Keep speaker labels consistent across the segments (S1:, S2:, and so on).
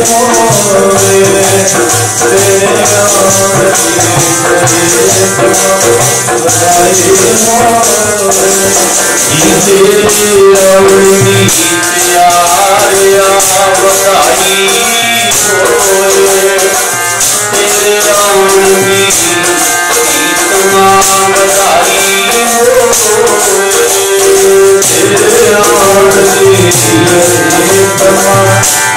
S1: होवे तेरे आन की बधाई होवे जीते अवनी प्यारिया बधाई होवे तेरे आन की इतना बधाई होवे तेरे आन की इतना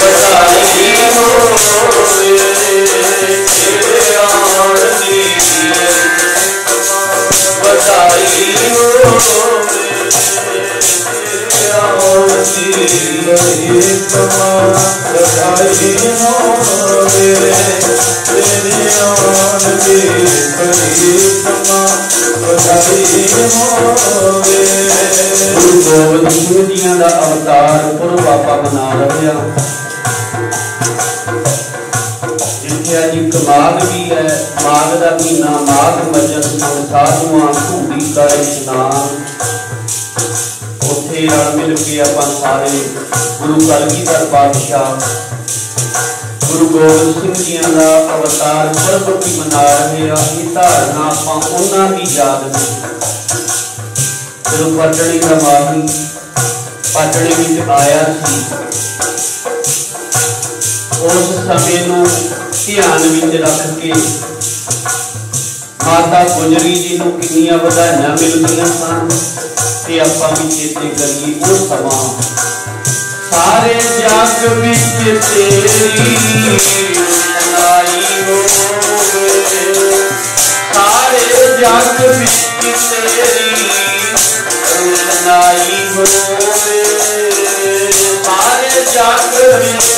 S1: बधाई होवे तेरे आन की बधाई होवे तेरे आन की इतना बधाई होवे तेरे आन की इतना बधाई होवे। गुरु गोबिंद सिंह जी का अवतार पुरब आपा मना रहे हैं जिथे अज एक माघ भी है। माघ का महीना माघ मजन साधुआं धूड़ी का स्नान उत्थे रल मिल के आपां सारे गुरु कलगीधर पातशाह गुरु गोबिंद सिंह जी का अवतार पुरब भी मना रहे हैं। ये धारणा आपां उन्हां दी याद में जो पटड़ी का माही पटड़ी में आया सी उस समय नूं ध्यान में रख के माता गुजरी जी नूं कितनियां बधाइयां मिलदियां सन ते आपां भी चेते करिए वो समा सारे जग विच तेरी रोशनाई होवे सारे जग विच तेरी रोशनाई होवे सारे जग विच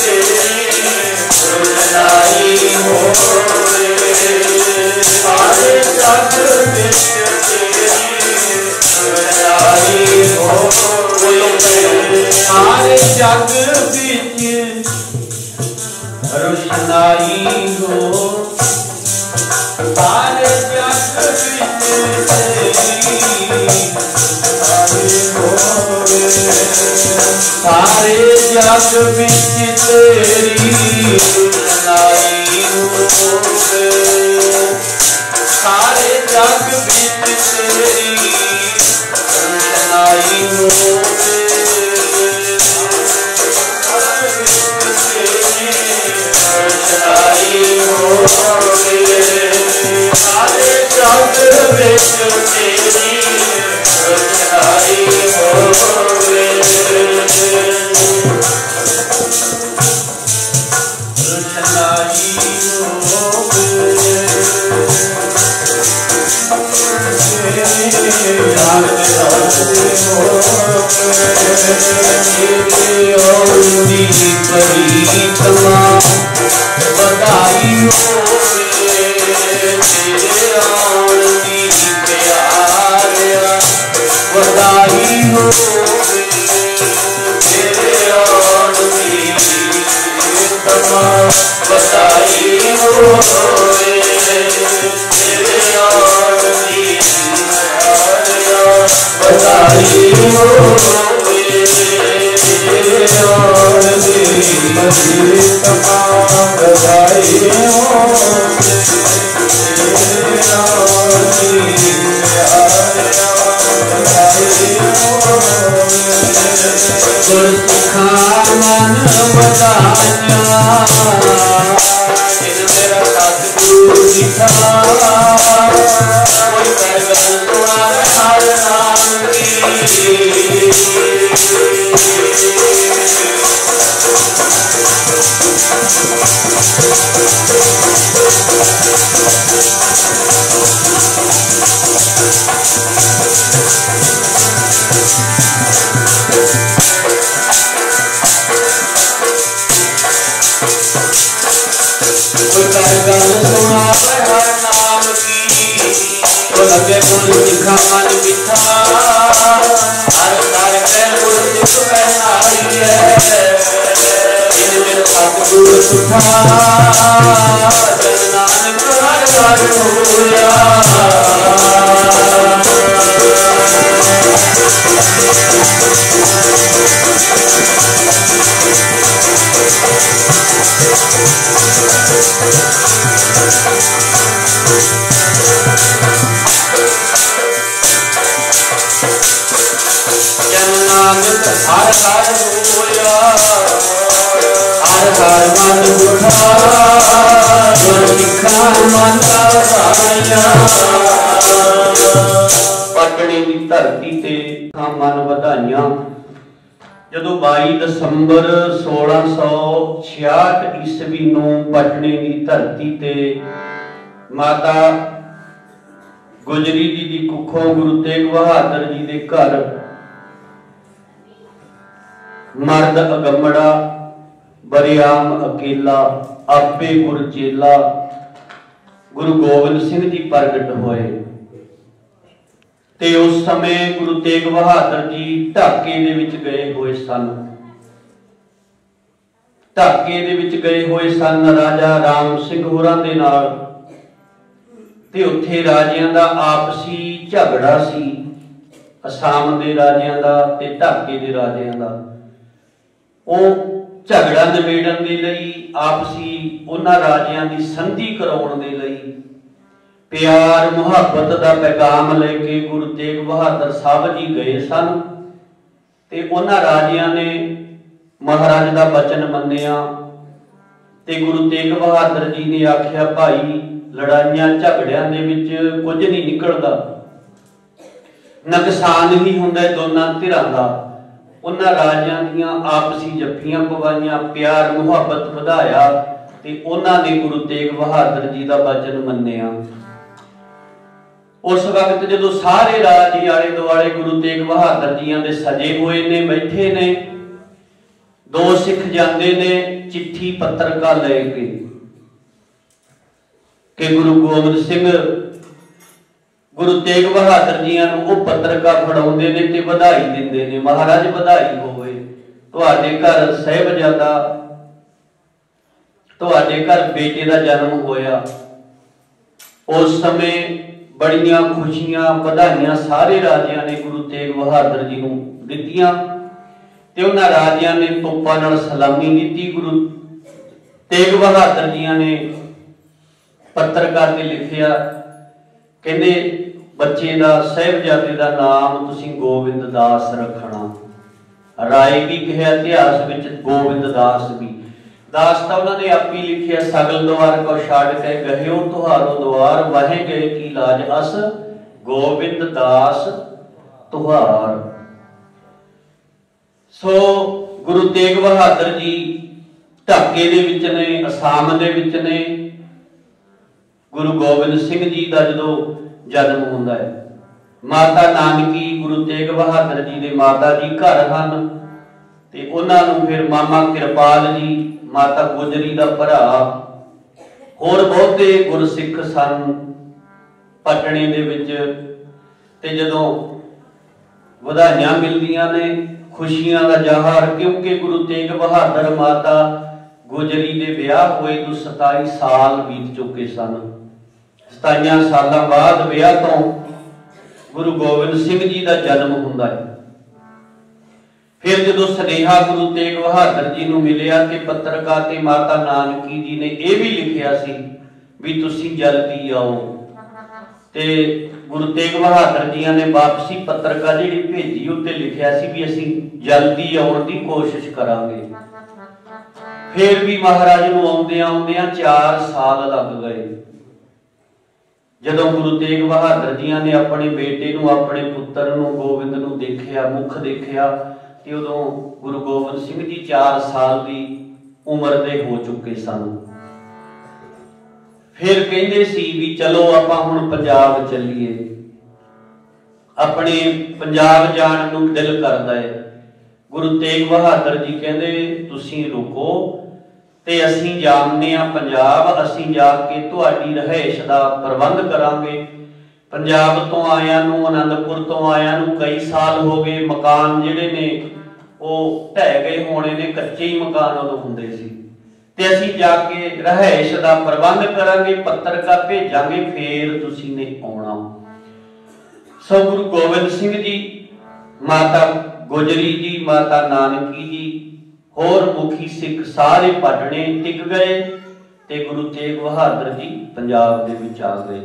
S1: तेरी रोशनाई होवे सारे जग विच तेरी रोशनाई होवे सारे जग विच रोशनाई हो सारे जग विच सारे जग विच तेरी रोशनाई होवे सारे जग विच तेरी रोशनाई होवे रोशनाई होवे सारे जग विच तेरी रोशनाई होवे रोशनाई होवे परिक्रमा बधाई होवे तेरे आन की प्यारिया बधाई होवे तेरे आन की प्रियतमा बधाई होवे तेरे आन की प्यारिया बधाई होवे तेरे आन की प्रियतमा बधाई होवे तेरे आन की प्यारिया बधाई होवे गुरसिखा मन बधाइयां जिन मेरा सतगुरु दिखा कोई पैगल तुम्हारे हर नाम की लगे गुरु सिखा मन बिठा हर हर के गुरु सिख पहनाई है इन मेरे सतगुरु सुठा जन नानक हर हर होया नानक हर हर होया, हर हर मन उठा, गुर सिखा मन आया। पटने की धरती ते मन वधाइयां। जदों 22 दसंबर 1666 ईस्वी नूं पटने की धरती ते माता गुजरी जी की कुखों गुरु तेग बहादुर जी के घर मर्द अगमड़ा बरियाम अकेला आपे गुरचेला गुरु गोबिंद सिंह जी प्रगट होए। ते उस समय गुरु तेग बहादुर जी ढाके दे विच गए हुए सन। ढाके दे विच गए हुए सन राजा राम सिंह होरां दे नाल। ते उत्थे राजियां दा आपसी झगड़ा सी, असाम दे राजियां दा ते ढाके दे राजियां दा। ਉਹ ਝਗੜਾ ਨਿਬੇੜਨ ਦੇ ਲਈ ਆਪਸੀ ਉਹਨਾਂ ਰਾਜਿਆਂ ਦੀ ਸੰਧੀ ਕਰਾਉਣ ਦੇ ਲਈ ਪਿਆਰ ਮੁਹੱਬਤ ਦਾ ਪੈਗਾਮ ਲੈ ਕੇ ਗੁਰੂ ਤੇਗ ਬਹਾਦਰ ਸਾਹਿਬ ਜੀ ਗਏ ਸਨ। ਤੇ ਉਹਨਾਂ ਰਾਜਿਆਂ ਨੇ ਮਹਾਰਾਜ ਦਾ ਬਚਨ ਮੰਨਿਆ ਤੇ ਗੁਰੂ ਤੇਗ ਬਹਾਦਰ ਜੀ ਨੇ ਆਖਿਆ ਭਾਈ ਲੜਾਈਆਂ ਝਗੜਿਆਂ ਦੇ ਵਿੱਚ ਕੁਝ ਨਹੀਂ ਨਿਕਲਦਾ, ਨੁਕਸਾਨ ਹੀ ਹੁੰਦਾ ਦੋਨਾਂ ਧਿਰਾਂ ਦਾ। उन्हां राजियां दीयां आपसी जफ्फियां पवाइयां, प्यार मुहब्बत वधाया ते उन्हां ने गुरु तेग बहादुर जी दा वचन मन्निया। उस वक्त जदों सारे राजे आले दुआले गुरु तेग बहादुर जियां दे सजे हुए ने, बैठे ने, दो सिख जांदे ने चिट्ठी पत्रका लेके कि गुरु गोबिंद सिंह गुरु तेग बहादुर जियां नूं ओह पत्रका फड़ाउंदे ने ते वधाई दिंदे ने, महाराज वधाई होवे, तुहाडे घर साहिबजादा, तुहाडे घर बेटे दा जन्म होया। उस समय बड़ियां खुशियां वधाइयां सारे राजियां ने गुरु तेग बहादुर जी नूं दित्तियां ते उन्हां राजियां ने तोपां नाल सलामी दित्ती। गुरु तेग बहादुर जियां ने पत्रका ते लिखिया, कहंदे बच्चे का साहिबजादे का नाम तुसीं गोबिंद दास रखना। राय भी कहा इतिहास विच गोबिंद दास भी, दास तो उन्होंने आप ही लिखिया, सगल द्वार को छाड़ के गहियो तुहारो द्वार, वहे गए की लाज अस गोबिंद दास तुहार। सो गुरु तेग बहादुर जी ढाके दे विच ने, असाम दे विच ने। गुरु गोबिंद सिंह जी का जो जन्म होंदा है, माता नानकी गुरु तेग बहादुर जी दे माता जी घर हन ते उन्हां नूं फिर मामा किरपाल जी, माता गुजरी दा भरा, होर बहुते गुरसिख सन पटने दे विच। ते जदों वधाइयां मिलदियां ने, खुशियां दा जहार, क्योंकि गुरु तेग बहादुर माता गुजरी दे विआह होए नूं 27 साल बीत चुके सन। 27 साल बाद विआह तो गुरु गोबिंद सिंह जी का जन्म हुंदा है। फिर जदों सनेहा गुरु तेग बहादुर जी नूं मिलिया कि पत्रका ते माता नानकी जी ने यह भी लिखिया सी भी तुसीं जल्दी आओ। ते गुरु तेग बहादुर जी ने वापसी पत्रका जी भेजी, उत्ते लिखिया सी भी असीं जल्दी आउण दी कोशिश करांगे। फिर भी महाराज नूं आउंदियां आउंदियां 4 साल लग गए। जदों गुरु तेग बहादुर जी ने अपने बेटे नूं, अपने पुत्र नूं गोबिंद नूं देखिया, मुख देखिया, ते उदों गुरु गोबिंद सिंह जी 4 साल की उम्र दे हो चुके सन। फिर कहंदे सी भी चलो आपां हुण पंजाब चलीए, अपने पंजाब जाण नूं दिल करदा है। गुरु तेग बहादुर जी कहंदे तुसीं रुको ते असीं जामने आ पंजाब, असीं जाके तुहाडी रहाइश दा प्रबंध करांगे। पंजाब तो आया नूं, आनंदपुर तो आया नूं कई साल हो गए, मकान जिहड़े ने वो ढह गए होने ने, कच्चे ही मकान उदों हुंदे सी। ते असीं जाके रहाइश दा प्रबंध करांगे, पत्रका भेजांगे, फिर तुसीं ने आउणा। सो गुरु गोबिंद सिंह जी, माता गुजरी जी, माता नानकी जी, होर मुखी सिख सारे पटने टिक गए ਤੇ ਗੁਰੂ ਤੇਗ ਬਹਾਦਰ ਜੀ ਪੰਜਾਬ ਦੇ ਵਿੱਚ ਆ ਗਏ।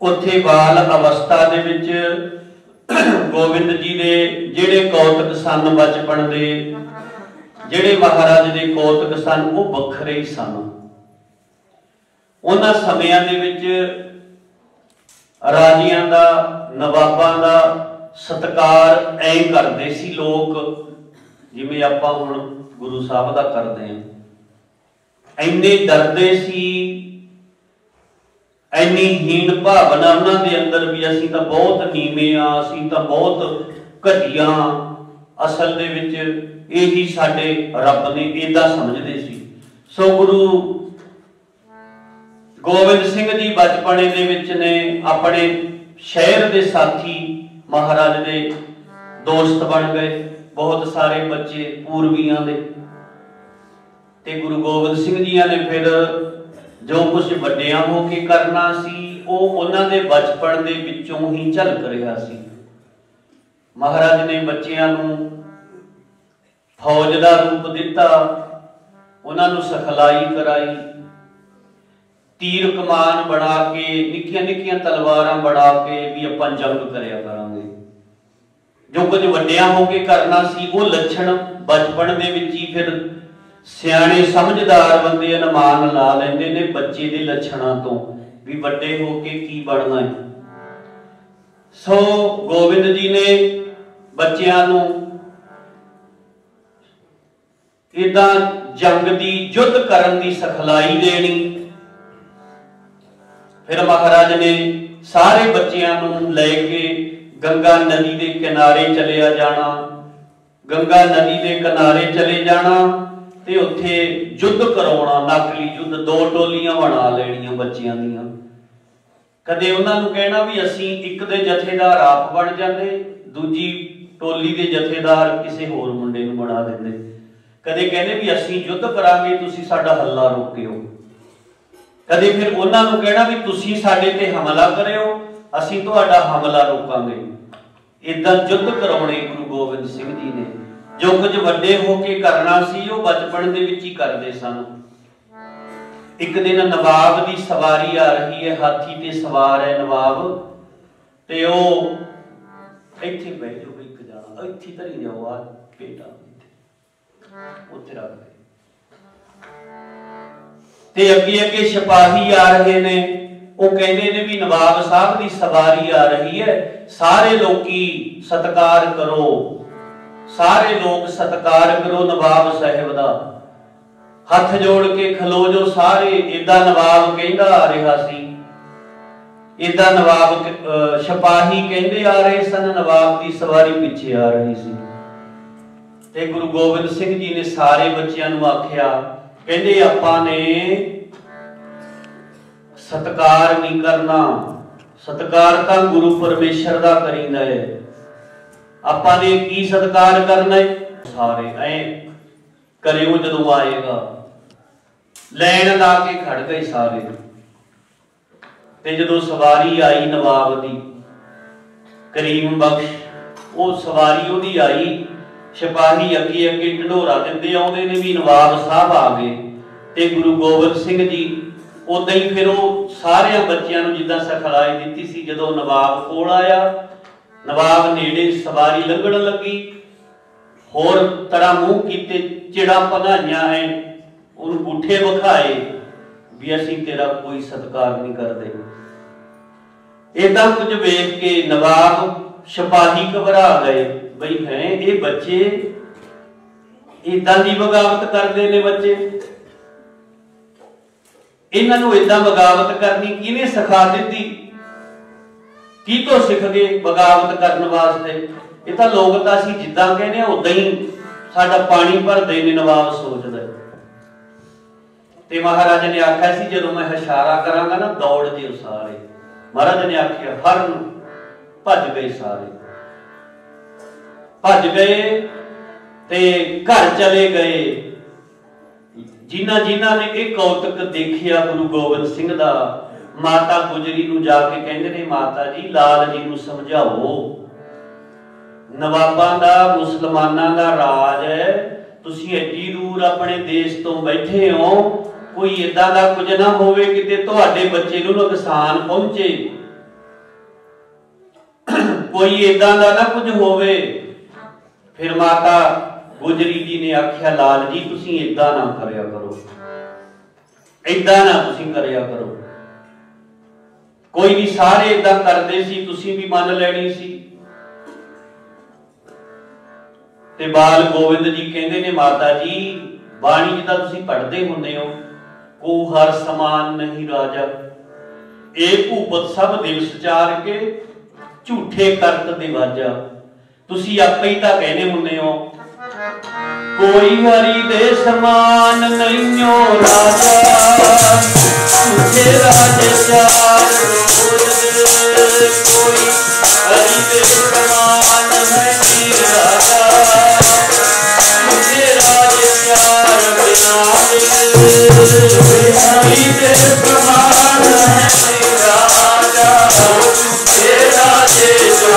S1: ਉੱਥੇ ਬਾਲ ਅਵਸਥਾ ਦੇ ਵਿੱਚ ਗੋਬਿੰਦ ਜੀ ਦੇ ਜਿਹੜੇ ਕੌਤਕ ਸਨ ਬਚਪਨ ਦੇ, ਜਿਹੜੇ ਮਹਾਰਾਜ ਦੇ ਕੌਤਕ ਸਨ, ਉਹ ਵੱਖਰੇ ਹੀ ਸਨ। ਉਹਨਾਂ ਸਮਿਆਂ ਦੇ ਵਿੱਚ ਰਾਜਿਆਂ ਦਾ, ਨਵਾਬਾਂ ਦਾ ਸਤਿਕਾਰ ਐਂ ਕਰਦੇ ਸੀ ਲੋਕ ਜਿਵੇਂ ਆਪਾਂ ਹੁਣ ਗੁਰੂ ਸਾਹਿਬ ਦਾ ਕਰਦੇ ਹਾਂ। ਇੰਨੇ ਡਰਦੇ ਸੀ, ਇੰਨੀ ਹੀਣ ਭਾਵਨਾ ਉਹਨਾਂ ਦੇ ਅੰਦਰ ਵੀ ਅਸੀਂ ਤਾਂ ਬਹੁਤ ਨੀਵੇਂ ਆ, ਅਸੀਂ ਤਾਂ ਬਹੁਤ ਘਟੀਆ। ਅਸਲ ਦੇ ਵਿੱਚ ਇਹੀ ਸਾਡੇ ਰੱਬ ਨੇ, ਏਦਾਂ ਸਮਝਦੇ ਸੀ। ਸੋ ਗੁਰੂ ਗੋਬਿੰਦ ਸਿੰਘ ਜੀ ਬਚਪਨੇ ਦੇ ਵਿੱਚ ਨੇ ਆਪਣੇ ਸ਼ਹਿਰ ਦੇ ਸਾਥੀ ਮਹਾਰਾਜ ਦੇ ਦੋਸਤ ਬਣ ਗਏ, ਬਹੁਤ ਸਾਰੇ ਬੱਚੇ ਪੂਰਬੀਆਂ ਦੇ। ਤੇ ਗੁਰੂ ਗੋਬਿੰਦ ਸਿੰਘ ਜੀਆਂ ਨੇ ਫਿਰ ਜੋ ਕੁਝ ਵੱਡਿਆਂ ਹੋ ਕੇ ਕਰਨਾ ਸੀ, ਉਹ ਉਹਨਾਂ ਦੇ ਬਚਪਨ ਦੇ ਵਿੱਚੋਂ ਹੀ ਝਲਕ ਰਿਹਾ ਸੀ। ਮਹਾਰਾਜ ਨੇ ਬੱਚਿਆਂ ਨੂੰ ਫੌਜ ਦਾ ਰੂਪ ਦਿੱਤਾ, ਉਹਨਾਂ ਨੂੰ ਸਿਖਲਾਈ ਕਰਾਈ, ਤੀਰ ਕਮਾਨ ਬਣਾ ਕੇ, ਨਿੱਕੀਆਂ ਨਿੱਕੀਆਂ ਤਲਵਾਰਾਂ ਬਣਾ ਕੇ ਵੀ ਆਪਾਂ ਜੰਗ ਕਰਿਆ ਕਰਾਂਗੇ। ਜੋ ਕੁਝ ਵੱਡਿਆਂ ਹੋ ਕੇ ਕਰਨਾ ਸੀ, ਉਹ ਲੱਛਣ ਬਚਪਨ ਦੇ ਵਿੱਚ ਹੀ ਫਿਰ ਸਿਆਣੇ ਸਮਝਦਾਰ ਬੰਦੇ ਅਨੁਮਾਨ ਲਾ ਲੈਂਦੇ ਨੇ ਬੱਚੇ ਦੇ ਲੱਛਣਾਂ ਤੋਂ ਵੀ ਵੱਡੇ ਹੋ ਕੇ ਕੀ ਬਣਨਾ ਹੈ। ਸੋ ਗੋਬਿੰਦ ਜੀ ਨੇ ਬੱਚਿਆਂ ਨੂੰ ਏਦਾਂ ਜੰਗ ਦੀ, ਯੁੱਧ ਕਰਨ ਦੀ ਸਿਖਲਾਈ ਦੇਣੀ। ਫਿਰ ਮਹਾਰਾਜ ਨੇ ਸਾਰੇ ਬੱਚਿਆਂ ਨੂੰ ਲੈ ਕੇ ਗੰਗਾ ਨਦੀ ਦੇ ਕਿਨਾਰੇ ਚਲਿਆ ਜਾਣਾ। ਗੰਗਾ ਨਦੀ ਦੇ ਕਿਨਾਰੇ ਚਲੇ ਜਾਣਾ ਤੇ ਉੱਥੇ ਯੁੱਧ ਕਰਾਉਣਾ, ਨਕਲੀ ਯੁੱਧ। 2 ਟੋਲੀਆਂ ਬਣਾ ਲੈਣੀਆਂ ਬੱਚਿਆਂ ਦੀਆਂ। ਕਦੇ ਉਹਨਾਂ ਨੂੰ ਕਹਿਣਾ ਵੀ ਅਸੀਂ ਇੱਕ ਦੇ ਜਥੇਦਾਰ ਆਪ ਬਣ ਜਾਂਦੇ, ਦੂਜੀ ਟੋਲੀ ਦੇ ਜਥੇਦਾਰ ਕਿਸੇ ਹੋਰ ਮੁੰਡੇ ਨੂੰ ਬਣਾ ਦਿੰਦੇ। ਕਦੇ ਕਹਿੰਦੇ ਵੀ ਅਸੀਂ ਯੁੱਧ ਕਰਾਂਗੇ, ਤੁਸੀਂ ਸਾਡਾ ਹੱਲਾ ਰੋਕਿਓ। ਕਦੇ ਫਿਰ ਉਹਨਾਂ ਨੂੰ ਕਹਿਣਾ ਵੀ ਤੁਸੀਂ ਸਾਡੇ ਤੇ ਹਮਲਾ ਕਰਿਓ, ਅਸੀਂ ਤੁਹਾਡਾ ਹਮਲਾ ਰੋਕਾਂਗੇ। ਏਦਾਂ ਯੁੱਧ ਕਰਾਉਣੇ ਗੁਰੂ ਗੋਬਿੰਦ ਸਿੰਘ ਜੀ ਨੇ। ਜੋ ਕੁਝ ਵੱਡੇ ਹੋ ਕੇ ਕਰਨਾ ਸੀ, ਉਹ ਬਚਪਨ ਦੇ ਵਿੱਚ ਹੀ ਕਰਦੇ ਸਨ। ਇੱਕ ਦਿਨ ਨਵਾਬ ਦੀ ਸਵਾਰੀ ਆ ਰਹੀ ਹੈ, ਹਾਥੀ ਤੇ ਸਵਾਰ ਹੈ ਨਵਾਬ, ਤੇ ਉਹ ਇੱਥੇ ਬਹਿ ਜਾਓ, ਇੱਕ ਜਾਣਾ ਇੱਥੇ ਧਰੀ ਜਾਓ, ਆ ਬੇਟਾ ਉੱਥੇ ਰੱਖ ਦੇ। ਤੇ ਅੱਗੇ ਅੱਗੇ ਸਿਪਾਹੀ ਆ ਰਹੇ ਨੇ, ਉਹ ਕਹਿੰਦੇ ਨੇ ਵੀ ਨਵਾਬ ਸਾਹਿਬ ਦੀ ਸਵਾਰੀ ਆ ਰਹੀ ਹੈ, ਸਾਰੇ ਲੋਕੀ ਸਤਿਕਾਰ ਕਰੋ, ਸਾਰੇ ਲੋਕ ਸਤਿਕਾਰ ਕਰੋ ਨਵਾਬ ਸਾਹਿਬ ਦਾ, ਹੱਥ ਜੋੜ ਕੇ ਖਲੋ ਜੋ ਸਾਰੇ। ਏਦਾਂ ਨਵਾਬ ਕਹਿੰਦਾ ਆ ਰਿਹਾ ਸੀ, ਏਦਾਂ ਨਵਾਬ ਸਿਪਾਹੀ ਕਹਿੰਦੇ ਆ ਰਹੇ ਸਨ, ਨਵਾਬ ਦੀ ਸਵਾਰੀ ਪਿੱਛੇ ਆ ਰਹੀ ਸੀ। ਤੇ ਗੁਰੂ ਗੋਬਿੰਦ ਸਿੰਘ ਜੀ ਨੇ ਸਾਰੇ ਬੱਚਿਆਂ ਨੂੰ ਆਖਿਆ, ਕਹਿੰਦੇ ਆਪਾਂ ਨੇ ਸਤਿਕਾਰ ਨਹੀਂ ਕਰਨਾ, ਸਤਿਕਾਰ ਤਾਂ ਗੁਰੂ ਪਰਮੇਸ਼ਰ ਦਾ ਕਰੀਦਾ ਹੈ। ਆਪਾਂ ਨੇ ਕੀ ਸਤਿਕਾਰ ਕਰਨਾ ਹੈ? ਸਾਰੇ ਐ ਕਰਿਓ ਜਦੋਂ ਆਏਗਾ। ਲੈਣ ਲਾ ਕੇ ਖੜ ਗਏ ਸਾਰੇ। ਤੇ ਜਦੋਂ ਸਵਾਰੀ ਆਈ ਨਵਾਬ ਦੀ, ਕਰੀਮ ਬਖਸ਼, ਉਹ ਸਵਾਰੀ ਉਹਦੀ ਆਈ, ਸਿਪਾਹੀ ਅੱਗੇ ਅੱਗੇ ਢੰਡੋਰਾ ਦਿੰਦੇ ਆਉਂਦੇ ਨੇ ਵੀ ਨਵਾਬ ਸਾਹਿਬ ਆ ਗਏ। ਤੇ ਗੁਰੂ ਗੋਬਿੰਦ ਸਿੰਘ ਜੀ ਉਦਾਂ ਹੀ ਫਿਰ ਉਹ ਸਾਰਿਆਂ ਬੱਚਿਆਂ ਨੂੰ ਜਿੱਦਾਂ ਸਿਖਲਾਈ ਦਿੱਤੀ ਸੀ, ਜਦੋਂ ਨਵਾਬ ਕੋਲ ਆਇਆ, ਨਵਾਬ ਨੇੜੇ ਸਵਾਰੀ ਲੰਘਣ ਲੱਗੀ, ਹੋਰ ਤਰ੍ਹਾਂ ਮੂੰਹ ਕੀਤੇ, ਚਿੜਾ ਭਗਾਈਆਂ ਐ, ਉਹਨੂੰ ਬੂਠੇ ਵਿਖਾਏ ਵੀ ਅਸੀਂ ਤੇਰਾ ਕੋਈ ਸਤਿਕਾਰ ਨਹੀਂ ਕਰਦੇ। ਏਦਾਂ ਕੁਝ ਵੇਖ ਕੇ ਨਵਾਬ ਸਿਪਾਹੀ ਘਬਰਾ ਗਏ, ਬਈ ਹੈ ਇਹ ਬੱਚੇ ਏਦਾਂ ਦੀ ਬਗਾਵਤ ਕਰਦੇ ਨੇ। ਬੱਚੇ ਇਹਨਾਂ ਨੂੰ ਏਦਾਂ ਬਗਾਵਤ ਕਰਨੀ ਕਿਹਨੇ ਸਿਖਾ ਦਿੱਤੀ? ਕੀ ਤੋਂ ਸਿੱਖ ਗਏ ਬਗਾਵਤ ਕਰਨ ਵਾਸਤੇ? ਇਹ ਤਾਂ ਲੋਕ ਤਾਂ ਅਸੀਂ ਜਿੱਦਾਂ ਕਹਿੰਦੇ ਆ ਉਦਾਂ ਹੀ ਸਾਡਾ ਪਾਣੀ ਭਰਦੇ ਨੇ, ਨਵਾਬ ਸੋਚਦਾ। ਤੇ ਮਹਾਰਾਜ ਨੇ ਆਖਿਆ ਸੀ ਜਦੋਂ ਮੈਂ ਇਸ਼ਾਰਾ ਕਰਾਂਗਾ ਨਾ ਦੌੜ ਜਿਓ ਸਾਰੇ। ਮਹਾਰਾਜ ਨੇ ਆਖਿਆ ਹਰਨ, ਭੱਜ ਗਏ ਸਾਰੇ, ਭੱਜ ਗਏ ਤੇ ਘਰ ਚਲੇ ਗਏ। ਜਿਨ੍ਹਾਂ ਨੇ ਇਹ ਕੌਤਕ ਦੇਖਿਆ ਗੁਰੂ ਗੋਬਿੰਦ ਸਿੰਘ ਦਾ, ਮਾਤਾ ਗੁਜਰੀ ਨੂੰ ਜਾ ਕੇ ਕਹਿੰਦੇ ਨੇ, ਮਾਤਾ ਜੀ ਲਾਲ ਜੀ ਨੂੰ ਸਮਝਾਓ, ਨਵਾਬਾਂ ਦਾ, ਮੁਸਲਮਾਨਾਂ ਦਾ ਰਾਜ ਹੈ, ਤੁਸੀਂ ਐਡੀ ਦੂਰ ਆਪਣੇ ਦੇਸ਼ ਤੋਂ ਬੈਠੇ ਹੋ, कोई इदां दा कुछ ना होवे किते तुहाडे बच्चे नूं नुकसान पहुंचे, कोई इदां दा ना कुछ होवे। फिर माता गुजरी जी ने आख्या लाल जी तुसीं इदां ना करया करो, इदां ना तुसीं करया करो। कोई नहीं, सारे इदां करदे सी, तुसीं भी मन लैनी सी। ते बाल गोविंद जी कहंदे ने माता जी बाणी च तां तुसीं पढ़दे हुंदे हो, को हर समान नहीं राजा, एक भूपत सब दिवस चार के झूठे करत दिवाजा। तुसीं आपे ही तां कहने हुंदे हो कोई हरि दे समान नहीं हो राजा, झूठे राजे चार कोई हरि दे समान नहीं राजा, झूठे राजे चार हरि दे समान नहीं राजा, झूठे राजे चार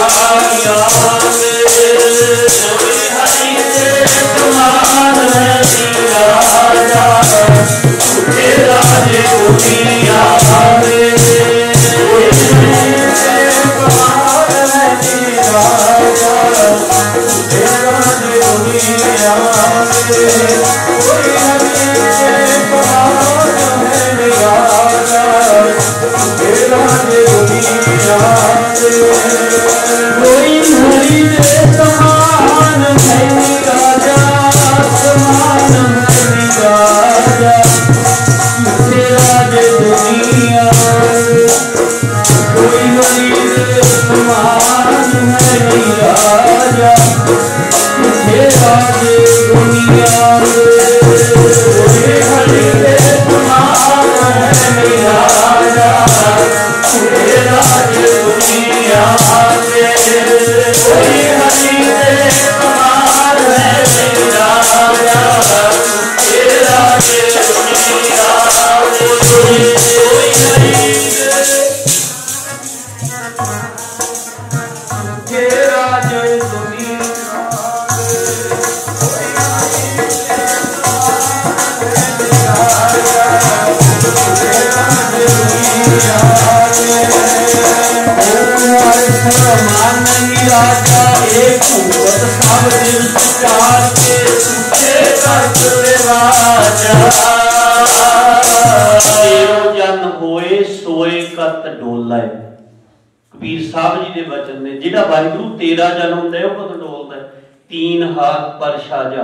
S1: कबीर साहब जी के वचन ने, जिहड़ा वाहिगुरू तेरा जन हुंदा है वो डोलदा है, तीन हाथ पर शाजा।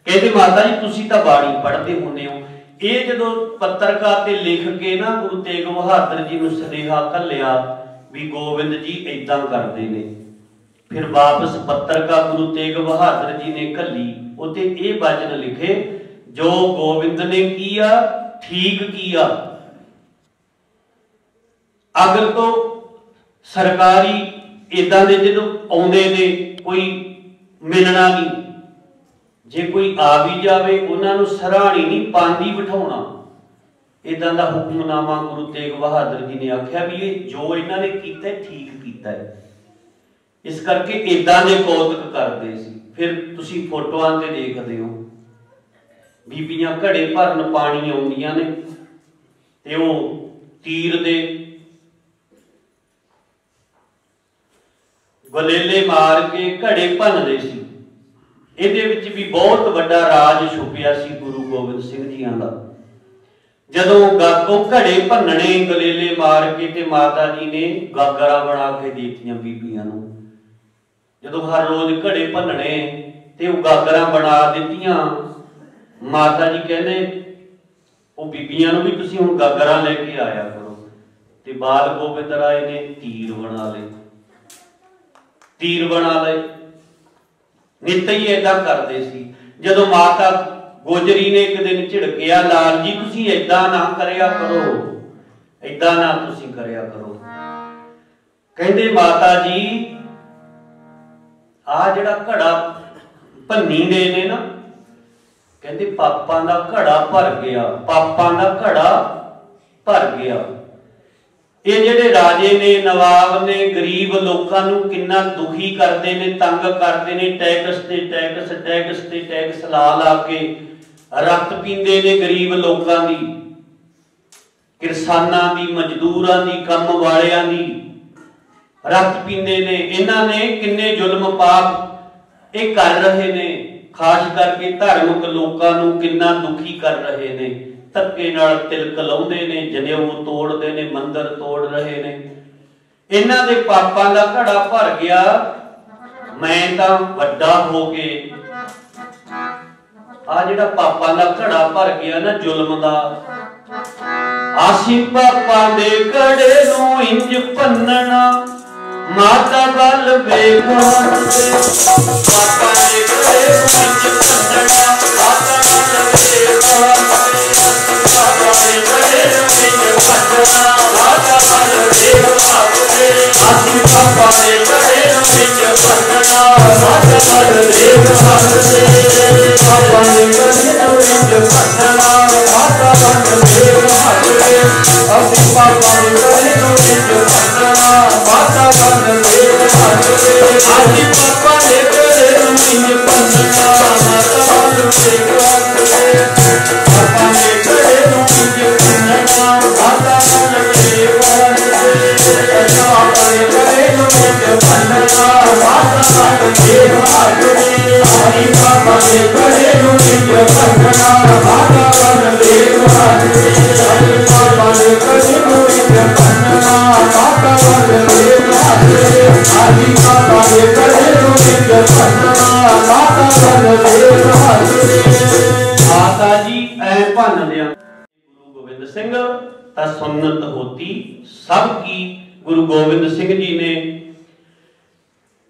S1: कहते माता जी तुसीं तां बाणी पढ़दे हुंदे हो, ये जदों पत्रकार ते लिख के ना गुरु तेग बहादुर जी नूं सनेहा घल्लिया भी गोविंद जी इदां करदे ने, फिर वापस पत्रकार गुरु तेग बहादुर जी ने घल्ली, उत्ते ये वचन लिखे जो गोविंद ने किया ठीक किया। अगर तो सरकारी इदां दे जदों आउंदे ने कोई मिलना नहीं, जे कोई आ भी जाए उन्होंने सराहनी नहीं पांदी बिठाउणा, इदां दा हुक्मनामा गुरु तेग बहादुर जी ने आख्या भी ये जो इन्होंने किया ठीक किया है, इस करके इदां दे कौतक करते सी। फिर तुसीं फोटोआं ते देखदे हो बीबियां घड़े भरन पानी आउंदियां ने ते वो तीर दे गलेले मार के घड़े भनदे सी। इहदे विच भी बहुत वड्डा राज छुपिया सी गुरु गोबिंद सिंह जी दा। जदों गागों घड़े भनने गलेले मार के ते माता जी ने गागरा बना के देतियां बीबियां नूं, जदों हर रोज घड़े भनने ते वो गागरा बना दित्तियां, माता जी कहंदे वो बीबियां नूं भी तुसीं हुण गागरा लेके आया करो, ते बाल गोबिंद राय ने तीर बना लए, तीर बना ले नित ही ऐदा करते सी। जदों माता गोजरी ने एक दिन झिड़किया लाल जी तुसीं ऐदा ना करया करो, ऐदा ना तुसीं करया करो। कहंदे माता जी आ जिहड़ा घड़ा भन्नी दे ने ना, कहंदे पापां दा घड़ा भर गया, पापां दा घड़ा भर गया। ये जिहड़े राजे ने नवाब ने गरीब लोगों नूं किन्ना दुखी करते ने, तंग करते ने, टैक्स ते टैक्स टैक्स ते टैक्स ला ला के रक्त पींदे ने गरीब लोगों की, किसानां की, मजदूरां की, कम वालियां की रक्त पींदे ने। इन्हां ने किन्ने जुल्म पाप ये कर रहे ने, खास करके धार्मिक लोगों को किन्ना दुखी कर रहे ने। धक्के नाल तिलक लाउंदे ने, जनेऊ तोड़ते ने, मंदिर तोड़ रहे ने। इन्हां दे पापां दा घड़ा भर गया। मैं तां वड्डा हो के आ जिहड़ा पापां दा घड़ा भर गया ना जुल्म दा, आसी पापां दे घड़े नूं इंज भन्नना, माता बल बेगान दे पापां दे घड़े नूं इंज भन्नना, माता बल बेगान दे पापां दे घड़े नूं इंज भन्नना, माता बल बेगान दे आसी पापां दे घड़े नूं इंज भन्नना, माता बल बेगान दे पापां दे घड़े नूं इंज भन्नना, माता बल बेगान दे आसी पापां दे घड़े नूं इंज भन्नना, माता बल बेगान दे आसी पापां दे घड़े नूं इंज भन्नना, माता बल बेगान दे पापां दे घड़े नूं इंज भन्नना, माता बल बेगान दे पापां दे घड़े नूं इंज भन्नना, माता बल बेगान दे आसी पापां दे घड़े नूं इंज भन्नना, माता बल बेगान दे आसी पापां दे घड़े नूं इंज भन्नना, माता बल बेगान दे आसी पापां दे घड़े नूं इंज भन्नना, माता बल बेगान दे। माता जी ऐ भन्न दिया गुरु गोबिंद सिंह ता सुन्नत होती सब की। गुरु गोबिंद सिंह जी ने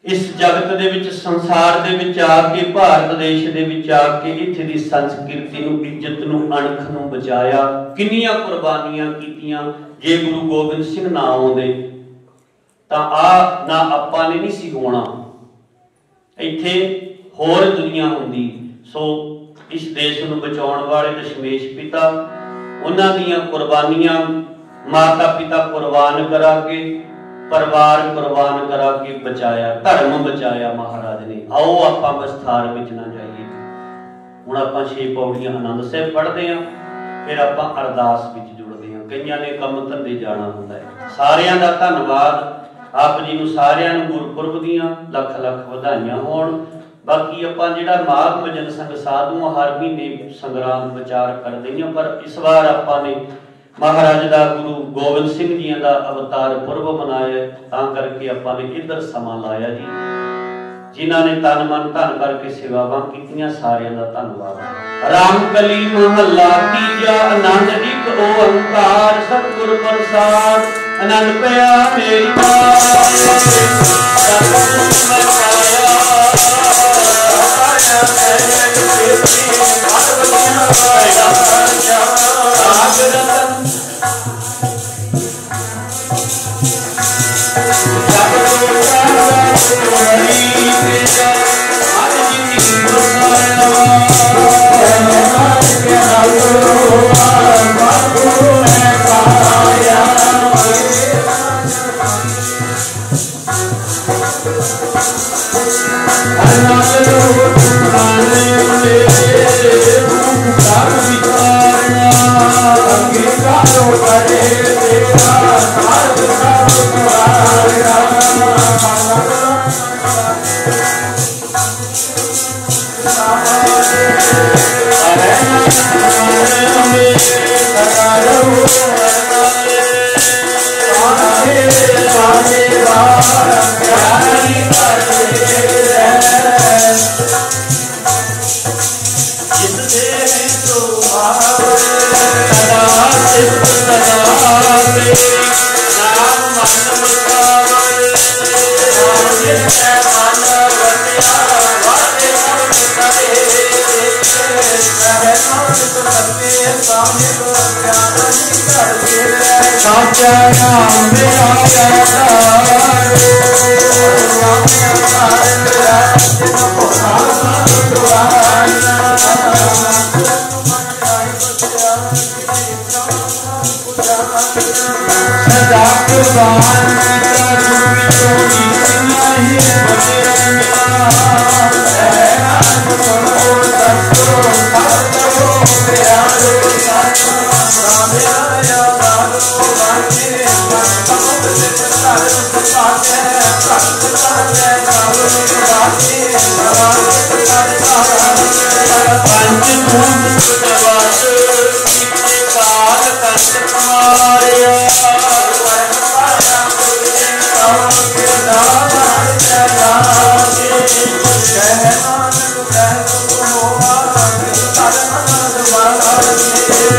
S1: इस जगत दे विच, संसार दे विच आके, भारत देश दे विच आके इत्थे दी संस्कृति नूं, इज्जत नूं, अणख नूं बचाया। किन्नियां कुर्बानियां कीतियां। जे गुरु गोबिंद सिंह ना आउंदे तां आ ना आपां ने नहीं सी होना, इत्थे होर दुनिया हुंदी। सो इस देश नूं बचाउण वाले दशमेश पिता, उन्हां दीयां कुर्बानियां माता पिता कुर्बान करा के, परिवार कुर्बान करा के बचाया, धर्म बचाया महाराज ने। आओ आपां विस्तार विच ना जाइए। हुण आपां 6 पौड़ियां आनंद साहिब पढ़दे हां, फिर आपां अरदास विच जुड़दे हां। कईयां ने काम धंधे जाना हुंदा है। सारियां दा धन्नवाद। आप जी नूं सारियां नूं गुरपुरब दीयां लख लख वधाइयां होण। बाकी आपां जिहड़ा माघ भजन संग साधू हर महीने संग्राम विचार करदे हां, पर इस बार आपां ने महाराज दा गुरु गोबिंद सिंह जी दा अवतार पुरब मनाया, तां करके आपां ने इधर समा लाया जी। जिन्हां ने तन मन धन करके सेवावां कीतियां, सारियां दा धन्नवाद। रामकली महला तीजा आनंद एक ओंकार सतगुर प्रसाद, आनंद पिया मेरी
S2: Thank you.
S1: पंच भूत सुतवत कीते काल कंट कुमारिया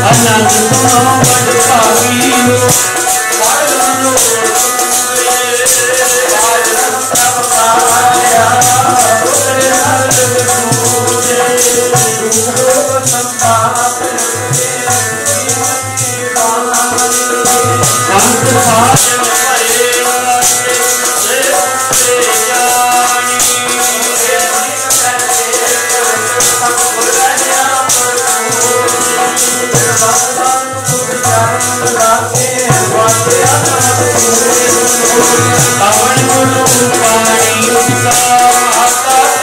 S1: आनंद सुनो बड़ भागी पवन गुरु पानी उसका आता